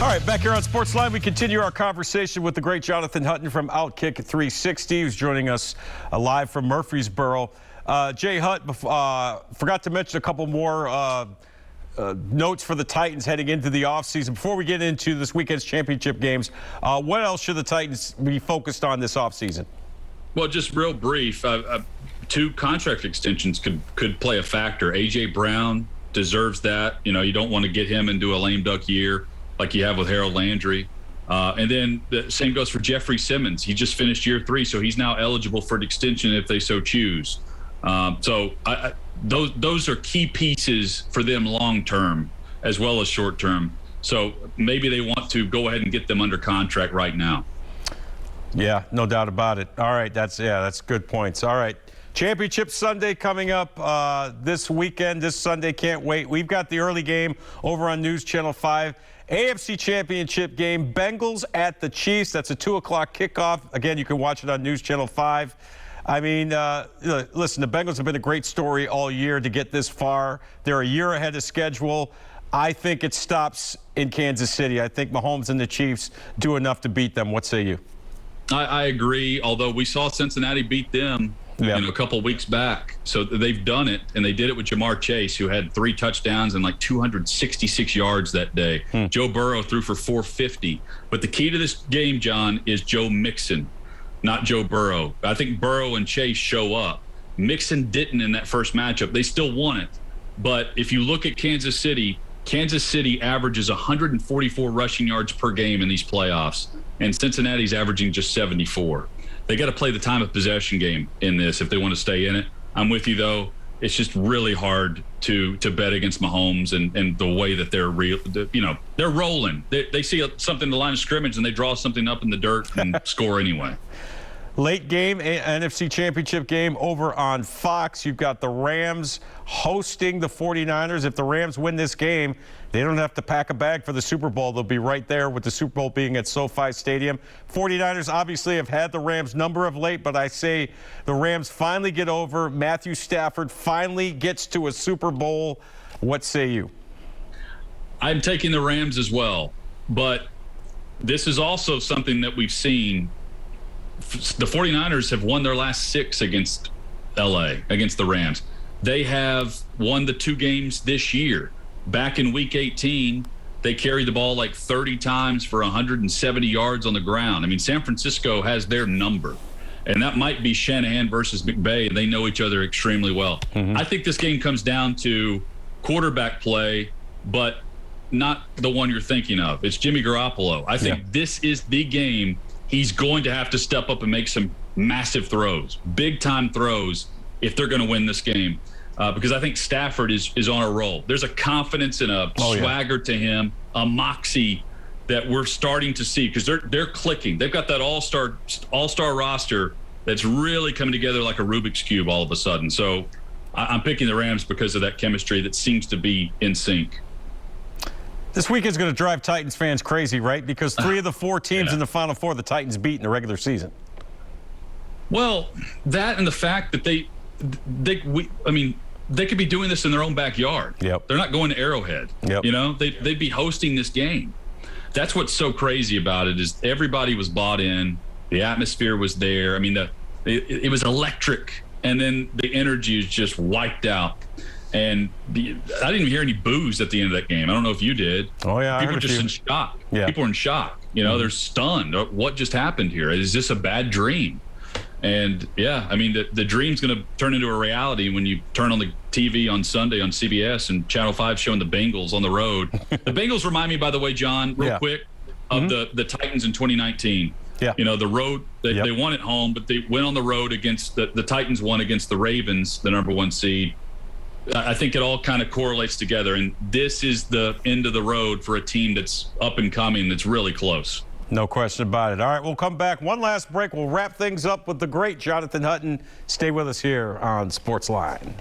All right, back here on SportsLine, we continue our conversation with the great Jonathan Hutton from Outkick360, who's joining us live from Murfreesboro. Jay Hutt, forgot to mention a couple more notes for the Titans heading into the offseason. Before we get into this weekend's championship games, what else should the Titans be focused on this offseason? Well, just real brief, 2 contract extensions could play a factor. A.J. Brown deserves that. You know, you don't want to get him into a lame duck year like you have with Harold Landry. And then the same goes for Jeffrey Simmons. He just finished year 3, so he's now eligible for an extension if they so choose. Those are key pieces for them long term as well as short term. So maybe they want to go ahead and get them under contract right now. Yeah, no doubt about it. All right, that's good points. All right, Championship Sunday coming up this weekend. This Sunday, can't wait. We've got the early game over on News Channel 5. AFC Championship game, Bengals at the Chiefs. That's a 2 o'clock kickoff. Again, you can watch it on News Channel 5. I mean, listen, the Bengals have been a great story all year to get this far. They're a year ahead of schedule. I think it stops in Kansas City. I think Mahomes and the Chiefs do enough to beat them. What say you? I agree, although we saw Cincinnati beat them a couple of weeks back. So they've done it, and they did it with Jamar Chase, who had 3 touchdowns and like 266 yards that day. Joe Burrow threw for 450. But the key to this game, John, is Joe Mixon, not Joe Burrow. I think Burrow and Chase show up. Mixon didn't in that first matchup. They still won it. But if you look at Kansas City averages 144 rushing yards per game in these playoffs, and Cincinnati's averaging just 74. They got to play the time of possession game in this if they want to stay in it. I'm with you, though. It's just really hard to bet against Mahomes and the way that they're rolling. They see something in the line of scrimmage and they draw something up in the dirt and score anyway. Late game, NFC Championship game over on Fox. You've got the Rams hosting the 49ers. If the Rams win this game, they don't have to pack a bag for the Super Bowl. They'll be right there with the Super Bowl being at SoFi Stadium. 49ers obviously have had the Rams number of late, but I say the Rams finally get over. Matthew Stafford finally gets to a Super Bowl. What say you? I'm taking the Rams as well, but this is also something that we've seen. The 49ers have won their last 6 against L.A., against the Rams. They have won the 2 games this year. Back in Week 18, they carried the ball like 30 times for 170 yards on the ground. I mean, San Francisco has their number, and that might be Shanahan versus McVay. They know each other extremely well. I think this game comes down to quarterback play, but not the one you're thinking of. It's Jimmy Garoppolo. I think this is the game. He's going to have to step up and make some massive throws, big-time throws, if they're going to win this game. Because I think Stafford is on a roll. There's a confidence and a swagger to him, a moxie that we're starting to see because they're clicking. They've got that all-star roster that's really coming together like a Rubik's Cube all of a sudden. So I'm picking the Rams because of that chemistry that seems to be in sync. This weekend's going to drive Titans fans crazy, right? Because 3 of the 4 teams in the Final Four the Titans beat in the regular season. Well, that and the fact that they could be doing this in their own backyard. They're not going to Arrowhead. You know, they'd be hosting this game. That's what's so crazy about it is everybody was bought in. The atmosphere was there. I mean, it was electric, and then the energy is just wiped out. And I didn't even hear any boos at the end of that game. I don't know if you did. Oh, yeah. People were just in shock. People are in shock. You know, they're stunned. What just happened here? Is this a bad dream? And, I mean, the dream's going to turn into a reality when you turn on the TV on Sunday on CBS and Channel 5 showing the Bengals on the road. The Bengals remind me, by the way, John, real quick, of the Titans in 2019. You know, the road, they won at home, but they went on the road against the Titans won against the Ravens, the number 1 seed. I think it all kind of correlates together, and this is the end of the road for a team that's up and coming that's really close. No question about it. All right, we'll come back. One last break. We'll wrap things up with the great Jonathan Hutton. Stay with us here on SportsLine.